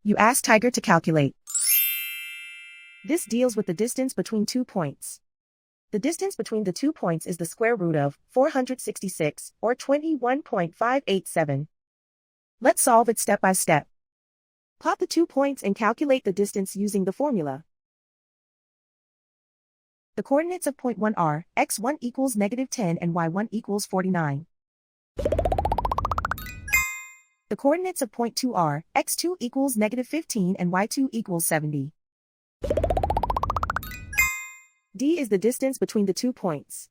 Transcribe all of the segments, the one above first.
You ask Tiger to calculate. This deals with the distance between 2 points. The distance between the 2 points is the square root of 466, or 21.587. Let's solve it step by step. Plot the 2 points and calculate the distance using the formula. The coordinates of point 1 are x1 equals -10 and y1 equals 49. The coordinates of point 2 are x2 equals -15 and y2 equals 70. D is the distance between the 2 points.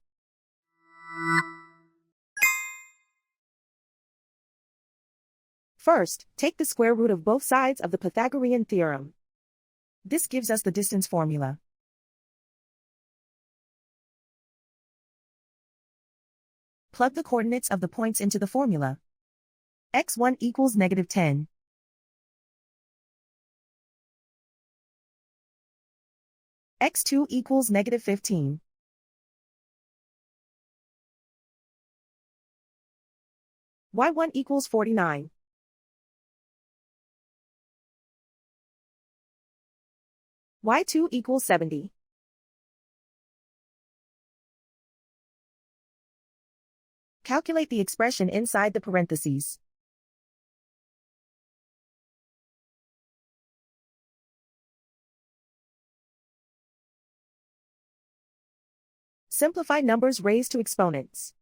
First, take the square root of both sides of the Pythagorean theorem. This gives us the distance formula. Plug the coordinates of the points into the formula. x1 equals -10. x2 equals -15. y1 equals 49. y2 equals 70. Calculate the expression inside the parentheses. Simplify numbers raised to exponents.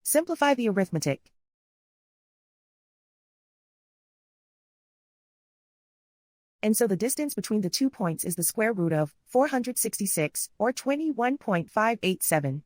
Simplify the arithmetic. And so the distance between the 2 points is the square root of 466, or 21.587.